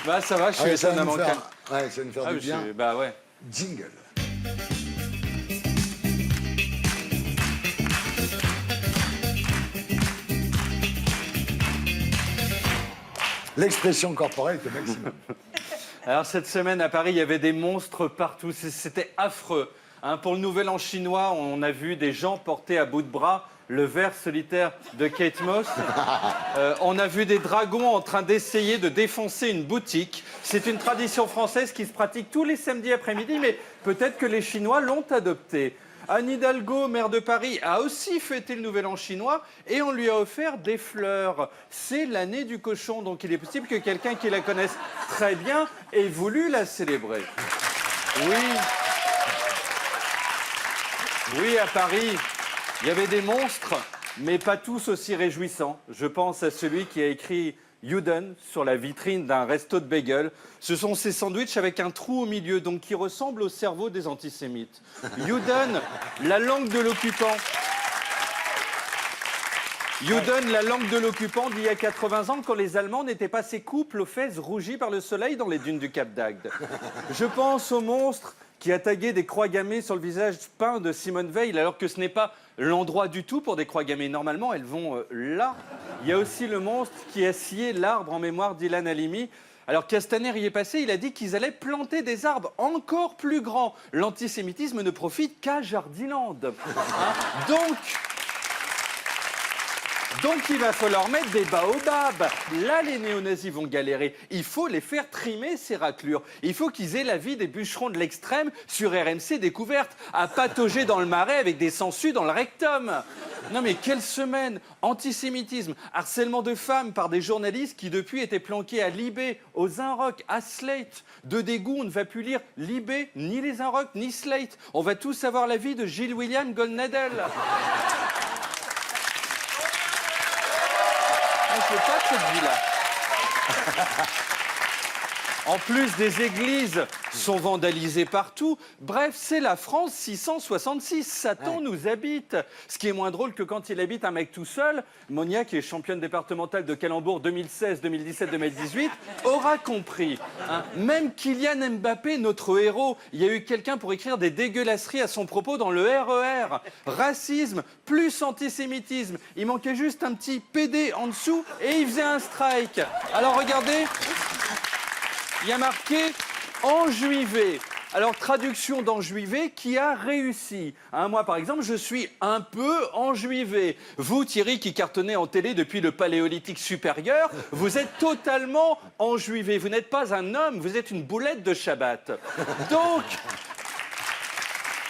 Bah ça va, je suis Ouais, ça va étonnamment nous calme. faire, ouais, ça va nous faire Ah, du je bien. suis- Bah ouais. Jingle. L'expression corporelle de Maxime. Alors cette semaine à Paris, il y avait des monstres partout, c'était affreux. Hein, pour le Nouvel An chinois, on a vu des gens porter à bout de bras le ver solitaire de Kate Moss. On a vu des dragons en train d'essayer de défoncer une boutique. C'est une tradition française qui se pratique tous les samedis après-midi, mais peut-être que les Chinois l'ont adoptée. Anne Hidalgo, maire de Paris, a aussi fêté le Nouvel An chinois et on lui a offert des fleurs. C'est l'année du cochon, donc il est possible que quelqu'un qui la connaisse très bien ait voulu la célébrer. Oui. Oui, à Paris, il y avait des monstres, mais pas tous aussi réjouissants. Je pense à celui qui a écrit Yuden sur la vitrine d'un resto de bagel. Ce sont ces sandwichs avec un trou au milieu, donc qui ressemblent au cerveau des antisémites. Yuden, la langue de l'occupant. Yuden, la langue de l'occupant d'il y a 80 ans, quand les Allemands n'étaient pas ces couples aux fesses rougies par le soleil dans les dunes du Cap d'Agde. Je pense au monstre qui a tagué des croix gammées sur le visage peint de Simone Veil, alors que ce n'est pas l'endroit du tout pour des croix gammées. Normalement, elles vont là. Il y a aussi le monstre qui a scié l'arbre en mémoire d'Ilan Halimi. Alors Castaner y est passé, il a dit qu'ils allaient planter des arbres encore plus grands. L'antisémitisme ne profite qu'à Jardiland. Hein, Donc il va falloir mettre des baobabs. Là, les néo-nazis vont galérer. Il faut les faire trimer, ces raclures. Il faut qu'ils aient la vie des bûcherons de l'extrême sur RMC Découverte, à patauger dans le marais avec des sangsues dans le rectum. Non mais quelle semaine! Antisémitisme, harcèlement de femmes par des journalistes qui depuis étaient planqués à Libé, aux Inrocks, à Slate. De dégoût, on ne va plus lire Libé, ni les Inrocks, ni Slate. On va tous savoir la vie de Gilles William Goldnadel. Je veux pas cette vie-là. En plus, des églises sont vandalisées partout. Bref, c'est la France 666. Satan nous habite. Ce qui est moins drôle que quand il habite un mec tout seul. Monia, qui est championne départementale de calembour 2016, 2017, 2018, aura compris. Hein. Même Kylian Mbappé, notre héros, il y a eu quelqu'un pour écrire des dégueulasseries à son propos dans le RER. Racisme plus antisémitisme. Il manquait juste un petit PD en dessous et il faisait un strike. Alors regardez. Il y a marqué « enjuivé ». Alors, traduction d'enjuivé qui a réussi. Hein, moi, par exemple, je suis un peu enjuivé. Vous, Thierry, qui cartonnez en télé depuis le Paléolithique supérieur, vous êtes totalement enjuivé. Vous n'êtes pas un homme, vous êtes une boulette de Shabbat. Donc,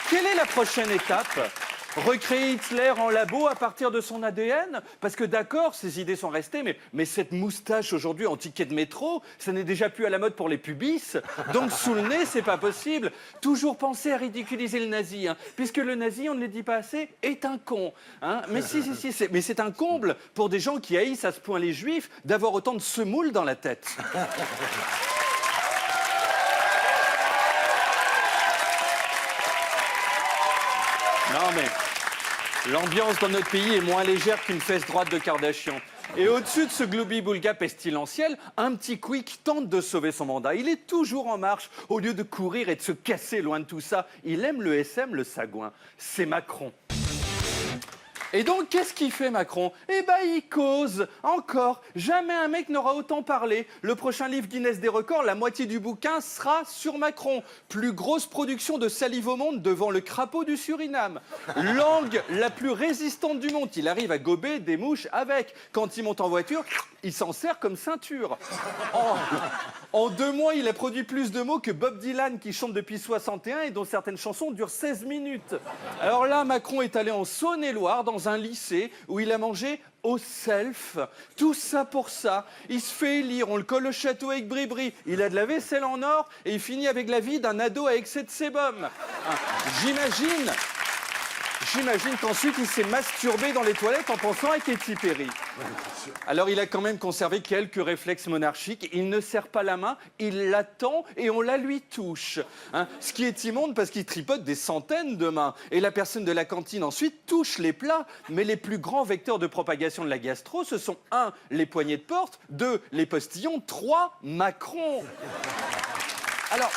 quelle est la prochaine étape ? Recréer Hitler en labo à partir de son ADN? Parce que d'accord, ces idées sont restées, mais cette moustache aujourd'hui en ticket de métro, ça n'est déjà plus à la mode pour les pubis. Donc sous le nez, c'est pas possible. Toujours penser à ridiculiser le nazi, hein, puisque le nazi, on ne le dit pas assez, est un con. Hein. Mais si, mais c'est un comble pour des gens qui haïssent à ce point les juifs d'avoir autant de semoule dans la tête. Non mais l'ambiance dans notre pays est moins légère qu'une fesse droite de Kardashian. Et au-dessus de ce gloubi-boulga pestilentiel, un petit quick tente de sauver son mandat. Il est toujours en marche. Au lieu de courir et de se casser loin de tout ça, il aime le SM, le sagouin. C'est Macron. Et donc, qu'est-ce qu'il fait, Macron? Eh ben, il cause. Encore. Jamais un mec n'aura autant parlé. Le prochain livre Guinness des records, la moitié du bouquin sera sur Macron. Plus grosse production de salive au monde devant le crapaud du Suriname. Langue la plus résistante du monde. Il arrive à gober des mouches avec. Quand il monte en voiture, il s'en sert comme ceinture. En 2 mois, il a produit plus de mots que Bob Dylan, qui chante depuis 61 et dont certaines chansons durent 16 minutes. Alors là, Macron est allé en Saône-et-Loire, dans un lycée où il a mangé au self. Tout ça pour ça. Il se fait élire, on le colle au château avec bri-bri. Il a de la vaisselle en or et il finit avec la vie d'un ado à excès de sébum. J'imagine J'imagine qu'ensuite, il s'est masturbé dans les toilettes en pensant à Katy Perry. Alors, il a quand même conservé quelques réflexes monarchiques. Il ne serre pas la main, il l'attend et on la lui touche. Hein, ce qui est immonde parce qu'il tripote des centaines de mains. Et la personne de la cantine ensuite touche les plats. Mais les plus grands vecteurs de propagation de la gastro, ce sont 1, les poignées de porte, 2, les postillons, 3, Macron. Alors,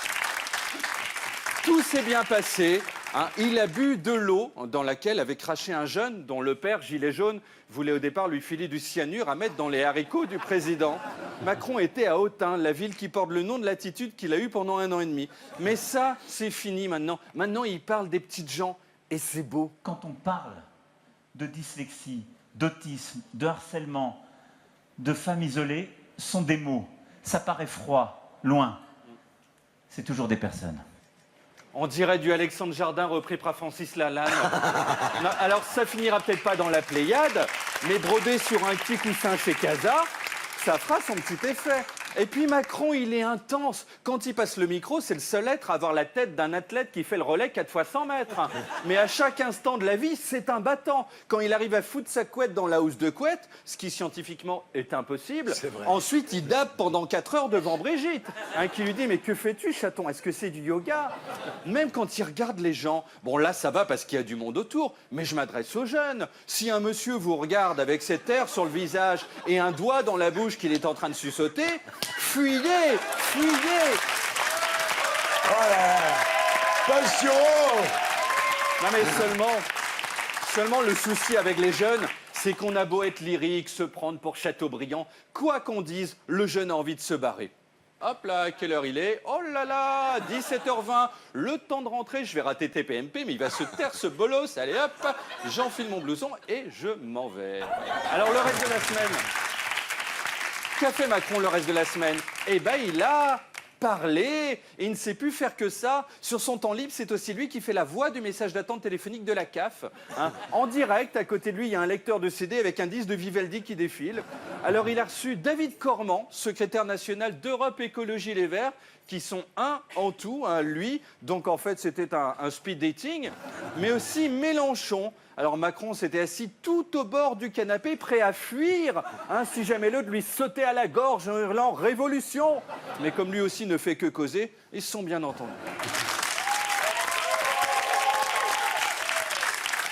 tout s'est bien passé. Hein, il a bu de l'eau dans laquelle avait craché un jeune dont le père, gilet jaune, voulait au départ lui filer du cyanure à mettre dans les haricots du président. Macron était à Autun, la ville qui porte le nom de l'attitude qu'il a eue pendant 1 an et demi. Mais ça, c'est fini maintenant. Maintenant, il parle des petites gens et c'est beau. Quand on parle de dyslexie, d'autisme, de harcèlement, de femmes isolées, ce sont des mots. Ça paraît froid, loin. C'est toujours des personnes. On dirait du Alexandre Jardin repris par Francis Lalanne. Non, alors, ça finira peut-être pas dans la Pléiade, mais brodé sur un petit coussin chez Casa, ça fera son petit effet. Et puis Macron, il est intense. Quand il passe le micro, c'est le seul être à avoir la tête d'un athlète qui fait le relais 4 fois 100 mètres. Mais à chaque instant de la vie, c'est un battant. Quand il arrive à foutre sa couette dans la housse de couette, ce qui scientifiquement est impossible, ensuite il dabe pendant 4 heures devant Brigitte, hein, qui lui dit « Mais que fais-tu, chaton? Est-ce que c'est du yoga ?» Même quand il regarde les gens, bon là ça va parce qu'il y a du monde autour, mais je m'adresse aux jeunes. Si un monsieur vous regarde avec cet air sur le visage et un doigt dans la bouche qu'il est en train de suçoter, fuyez, fuyez. Oh là là. Passion. Non mais seulement le souci avec les jeunes, c'est qu'on a beau être lyrique, se prendre pour Chateaubriand, quoi qu'on dise, le jeune a envie de se barrer. Hop là, quelle heure il est? Oh là là, 17h20, le temps de rentrer, je vais rater TPMP, mais il va se taire ce bolos. Allez hop, j'enfile mon blouson et je m'en vais. Alors le reste de la semaine, qu'a fait Macron le reste de la semaine? Eh ben il a parlé et il ne sait plus faire que ça. Sur son temps libre, c'est aussi lui qui fait la voix du message d'attente téléphonique de la CAF. Hein. En direct, à côté de lui, il y a un lecteur de CD avec un disque de Vivaldi qui défile. Alors il a reçu David Cormand, secrétaire national d'Europe Écologie Les Verts, qui sont un en tout, hein, lui. Donc en fait, c'était un speed dating. Mais aussi Mélenchon. Alors Macron s'était assis tout au bord du canapé, prêt à fuir, hein, si jamais l'autre lui sautait à la gorge en hurlant « Révolution !» Mais comme lui aussi ne fait que causer, ils se sont bien entendus.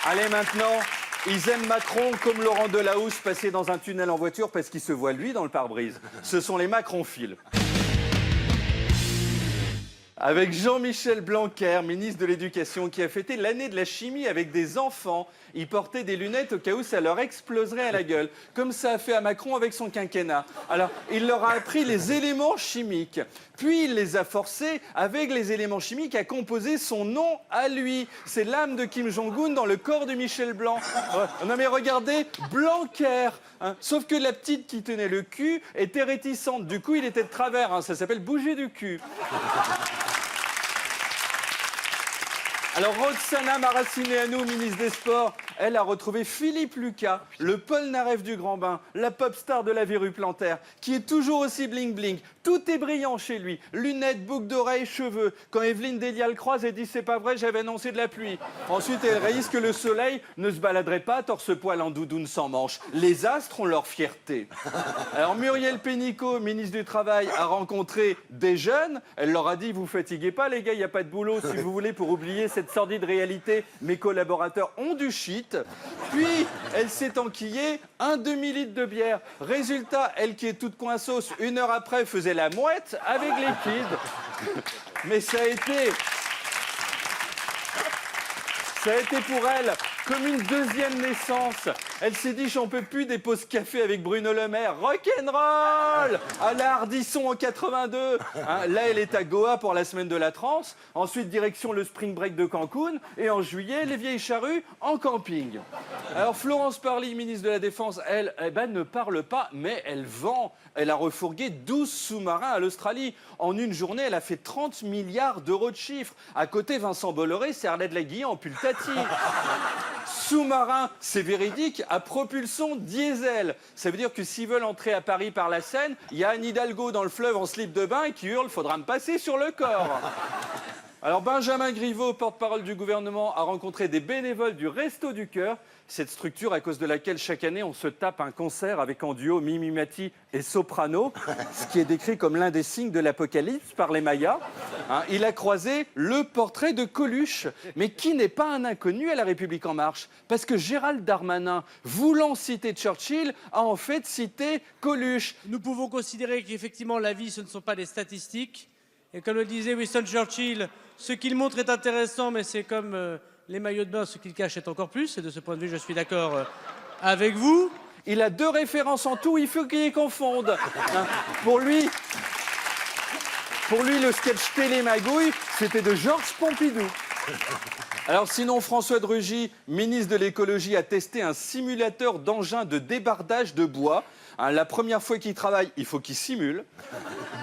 Allez maintenant, ils aiment Macron comme Laurent Delahousse passer dans un tunnel en voiture parce qu'il se voit lui dans le pare-brise. Ce sont les Macronphiles. Avec Jean-Michel Blanquer, ministre de l'Éducation, qui a fêté l'année de la chimie avec des enfants. Ils portaient des lunettes au cas où ça leur exploserait à la gueule, comme ça a fait à Macron avec son quinquennat. Alors, il leur a appris les éléments chimiques. Puis, il les a forcés, avec les éléments chimiques, à composer son nom à lui. C'est l'âme de Kim Jong-un dans le corps de Michel Blanc. Non mais regardez, Blanquer. Hein. Sauf que la petite qui tenait le cul était réticente. Du coup, il était de travers. Hein. Ça s'appelle bouger du cul. Alors, Roxana Maracineanu, ministre des Sports, elle a retrouvé Philippe Lucas, le Paul Naref du Grand Bain, la pop star de la Vérue Plantaire, qui est toujours aussi bling-bling. Tout est brillant chez lui. Lunettes, boucles d'oreilles, cheveux. Quand Evelyne Delia le croise, elle dit « C'est pas vrai, j'avais annoncé de la pluie ». Ensuite, elle réalise que le soleil ne se baladerait pas torse-poil en doudoune sans manches. Les astres ont leur fierté. Alors, Muriel Pénicaud, ministre du Travail, a rencontré des jeunes. Elle leur a dit « Vous fatiguez pas, les gars, il n'y a pas de boulot. Si vous voulez, pour oublier cette sordide réalité, mes collaborateurs ont du shit. » Puis, elle s'est enquillée un demi-litre de bière. Résultat, elle qui est toute coinsauce, 1 heure après, faisait la mouette avec les kids. Mais ça a été pour elle comme une deuxième naissance. Elle s'est dit, j'en peux plus des pauses café avec Bruno Le Maire. Rock'n'roll à la Hardisson en 82. Hein, là, elle est à Goa pour la semaine de la transe. Ensuite, direction le Spring Break de Cancun. Et en juillet, les vieilles charrues en camping. Alors, Florence Parly, ministre de la Défense, elle, ne parle pas, mais elle vend. Elle a refourgué 12 sous-marins à l'Australie. En une journée, elle a fait 30 milliards d'euros de chiffre. À côté, Vincent Bolloré, c'est Arlette Laguille en Pultati. Sous-marin, c'est véridique, à propulsion diesel. Ça veut dire que s'ils veulent entrer à Paris par la Seine, il y a Anne Hidalgo dans le fleuve en slip de bain qui hurle « Faudra me passer sur le corps ». Alors Benjamin Griveaux, porte-parole du gouvernement, a rencontré des bénévoles du Resto du Cœur, cette structure à cause de laquelle chaque année on se tape un concert avec en duo Mimi Mati et Soprano, ce qui est décrit comme l'un des signes de l'apocalypse par les Mayas. Il a croisé le portrait de Coluche, mais qui n'est pas un inconnu à La République En Marche, parce que Gérald Darmanin, voulant citer Churchill, a en fait cité Coluche. Nous pouvons considérer qu'effectivement la vie, ce ne sont pas des statistiques. Et comme le disait Winston Churchill, ce qu'il montre est intéressant, mais c'est comme les maillots de bain, ce qu'il cache est encore plus. Et de ce point de vue, je suis d'accord avec vous. Il a 2 références en tout, il faut qu'il les confonde. Pour lui, le sketch Télémagouille, c'était de Georges Pompidou. Alors sinon, François de Rugy, ministre de l'écologie, a testé un simulateur d'engin de débardage de bois. La première fois qu'il travaille, il faut qu'il simule.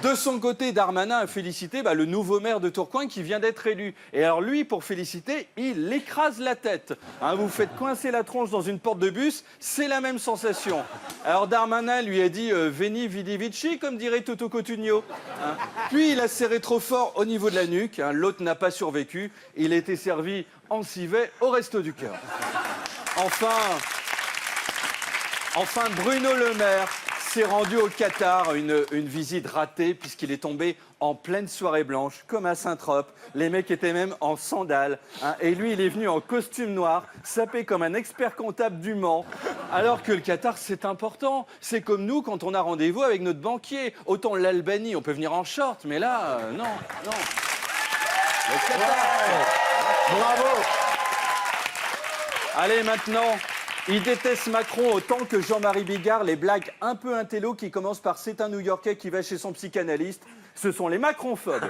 De son côté, Darmanin a félicité le nouveau maire de Tourcoing qui vient d'être élu. Et alors lui, pour féliciter, il écrase la tête. Vous faites coincer la tronche dans une porte de bus, c'est la même sensation. Alors Darmanin lui a dit Veni vidi vici, comme dirait Toto Cotugno. Puis il a serré trop fort au niveau de la nuque. L'autre n'a pas survécu. Il a été servi en civet au Resto du Cœur. Enfin, Bruno Le Maire s'est rendu au Qatar, une visite ratée puisqu'il est tombé en pleine soirée blanche, comme à Saint-Trope. Les mecs étaient même en sandales. Et lui, il est venu en costume noir, sapé comme un expert comptable du Mans. Alors que le Qatar, c'est important. C'est comme nous quand on a rendez-vous avec notre banquier. Autant l'Albanie, on peut venir en short, mais là, non. Le Qatar. Ouais. Bravo. Allez, maintenant... Il déteste Macron autant que Jean-Marie Bigard, les blagues un peu intello qui commencent par « c'est un New-Yorkais qui va chez son psychanalyste ». Ce sont les macronphobes.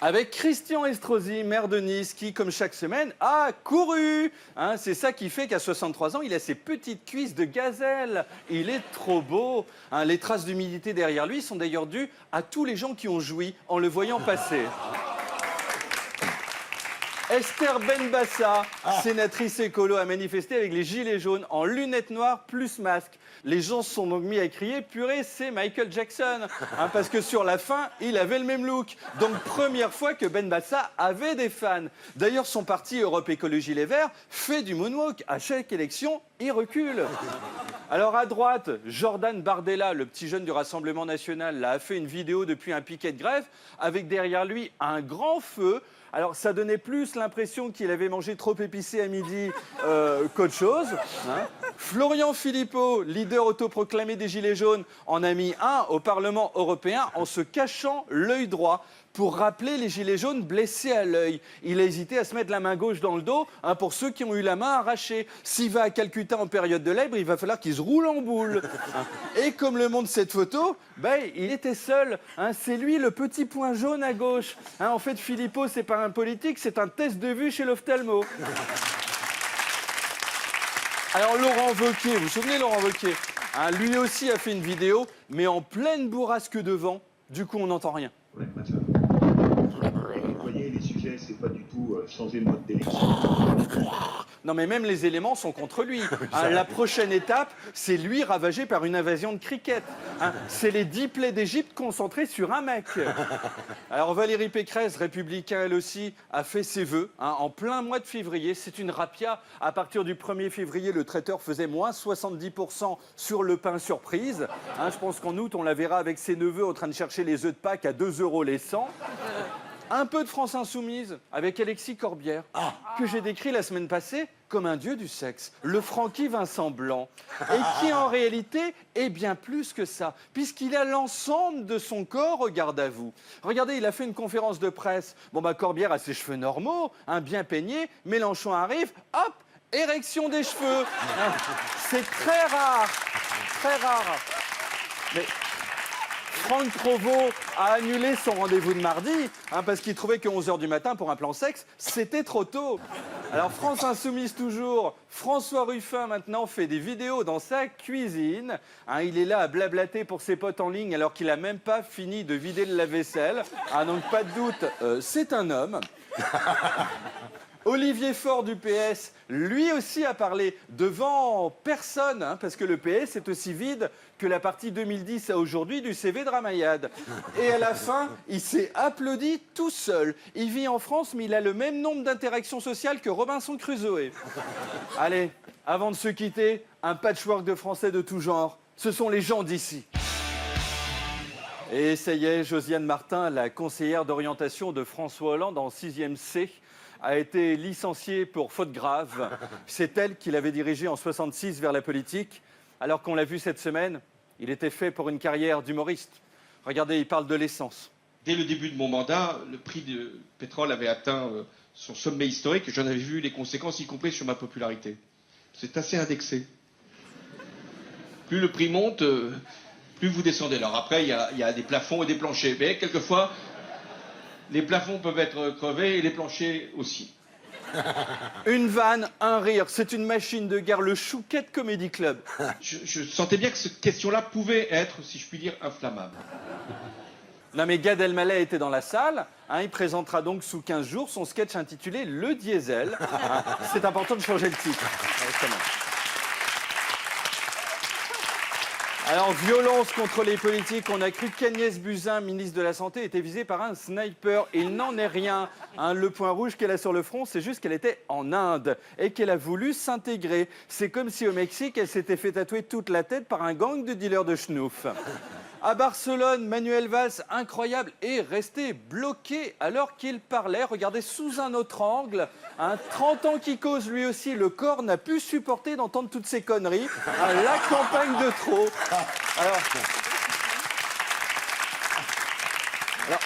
Avec Christian Estrosi, maire de Nice, qui, comme chaque semaine, a couru. C'est ça qui fait qu'à 63 ans, il a ses petites cuisses de gazelle. Il est trop beau. Les traces d'humidité derrière lui sont d'ailleurs dues à tous les gens qui ont joui en le voyant passer. Esther Benbassa, sénatrice écolo, a manifesté avec les gilets jaunes en lunettes noires plus masque. Les gens se sont donc mis à crier « Purée, c'est Michael Jackson !» Parce que sur la fin, il avait le même look. Donc première fois que Benbassa avait des fans. D'ailleurs, son parti Europe Écologie Les Verts fait du moonwalk. À chaque élection, il recule. Alors à droite, Jordan Bardella, le petit jeune du Rassemblement National, a fait une vidéo depuis un piquet de grève avec derrière lui un grand feu. Alors, ça donnait plus l'impression qu'il avait mangé trop épicé à midi qu'autre chose. Florian Philippot, leader autoproclamé des Gilets jaunes, en a mis un au Parlement européen en se cachant l'œil droit pour rappeler les Gilets jaunes blessés à l'œil. Il a hésité à se mettre la main gauche dans le dos pour ceux qui ont eu la main arrachée. S'il va à Calcutta en période de lèbre, il va falloir qu'il se roule en boule. Et comme le montre cette photo, il était seul. C'est lui le petit point jaune à gauche. En fait, Philippot, c'est pas un politique, c'est un test de vue chez l'ophtalmo. Alors Laurent Wauquiez, vous vous souvenez Laurent Wauquiez, lui aussi a fait une vidéo, mais en pleine bourrasque de vent. Du coup, on n'entend rien. Ouais, Mathieu. Vous voyez, les sujets, c'est pas du tout changer le mode d'élection. Non, mais même les éléments sont contre lui. La prochaine étape, c'est lui ravagé par une invasion de cricket. C'est les 10 plaies d'Égypte concentrées sur un mec. Alors Valérie Pécresse, républicain elle aussi, a fait ses vœux en plein mois de février. C'est une rapia. À partir du 1er février, le traiteur faisait moins 70% sur le pain surprise. Je pense qu'en août, on la verra avec ses neveux en train de chercher les œufs de Pâques à 2 € les 100. Un peu de France Insoumise avec Alexis Corbière, que j'ai décrit la semaine passée comme un dieu du sexe, le Francky Vincent Blanc, et qui en réalité est bien plus que ça, puisqu'il a l'ensemble de son corps au garde à vous. Regardez, il a fait une conférence de presse. Corbière a ses cheveux normaux, bien peignés, Mélenchon arrive, hop, érection des cheveux. C'est très rare, très rare. Mais Franck Provost a annulé son rendez-vous de mardi parce qu'il trouvait que 11 h du matin pour un plan sexe, c'était trop tôt. Alors France Insoumise toujours, François Ruffin maintenant fait des vidéos dans sa cuisine. Il est là à blablater pour ses potes en ligne alors qu'il n'a même pas fini de vider le lave-vaisselle. Donc pas de doute, c'est un homme. Olivier Faure du PS, lui aussi a parlé devant personne, hein, parce que le PS est aussi vide que la partie 2010 à aujourd'hui du CV de Ramayad. Et à la fin, il s'est applaudi tout seul. Il vit en France, mais il a le même nombre d'interactions sociales que Robinson Crusoe. Allez, avant de se quitter, un patchwork de Français de tout genre. Ce sont les gens d'ici. Et ça y est, Josiane Martin, la conseillère d'orientation de François Hollande en 6e C, a été licenciée pour faute grave. C'est elle qui l'avait dirigé en 66 vers la politique, alors qu'on l'a vu cette semaine, il était fait pour une carrière d'humoriste. Regardez, il parle de l'essence. Dès le début de mon mandat, le prix du pétrole avait atteint son sommet historique et j'en avais vu les conséquences, y compris sur ma popularité. C'est assez indexé. Plus le prix monte, plus vous descendez. Alors après, il y a des plafonds et des planchers. Mais quelquefois, les plafonds peuvent être crevés et les planchers aussi. Une vanne, un rire, c'est une machine de guerre, le Chouquette Comedy Club. Je sentais bien que cette question-là pouvait être, si je puis dire, inflammable. Non mais Gad Elmaleh était dans la salle, hein, il présentera donc sous 15 jours son sketch intitulé Le Diesel. Hein, c'est important de changer le titre. Alors, violence contre les politiques, on a cru qu'Agnès Buzyn, ministre de la Santé, était visée par un sniper. Il n'en est rien. Hein, le point rouge qu'elle a sur le front, c'est juste qu'elle était en Inde et qu'elle a voulu s'intégrer. C'est comme si au Mexique, elle s'était fait tatouer toute la tête par un gang de dealers de schnouf. À Barcelone, Manuel Valls, incroyable, est resté bloqué alors qu'il parlait. Regardez, sous un autre angle, 30 ans qui cause lui aussi, le corps n'a pu supporter d'entendre toutes ces conneries. La campagne de trop.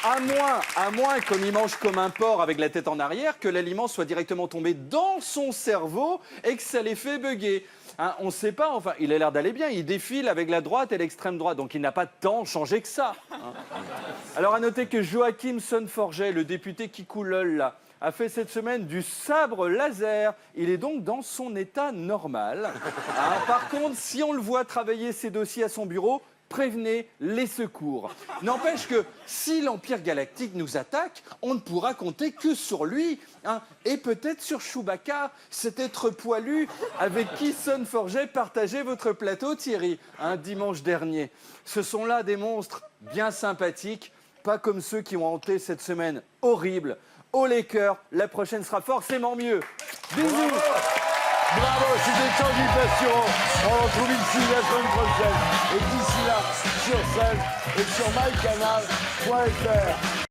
Alors, à moins qu'on y mange comme un porc avec la tête en arrière, que l'aliment soit directement tombé dans son cerveau et que ça l'ait fait bugger. Hein, on ne sait pas, enfin, il a l'air d'aller bien, il défile avec la droite et l'extrême droite, donc il n'a pas tant changé que ça. Hein. Alors à noter que Joachim Son-Forget, le député Kikoulol, là, a fait cette semaine du sabre laser. Il est donc dans son état normal. Hein, par contre, si on le voit travailler ses dossiers à son bureau, prévenez les secours. N'empêche que si l'Empire Galactique nous attaque, on ne pourra compter que sur lui, hein, et peut-être sur Chewbacca, cet être poilu avec qui Son-Forget partageait votre plateau, Thierry, dimanche dernier. Ce sont là des monstres bien sympathiques, pas comme ceux qui ont hanté cette semaine horrible. Au Lakers, la prochaine sera forcément mieux. Bisous. Bravo, c'était Tanguy Pastureau. On se retrouve ici la semaine prochaine. Et d'ici là, sur scène et sur mycanal.fr.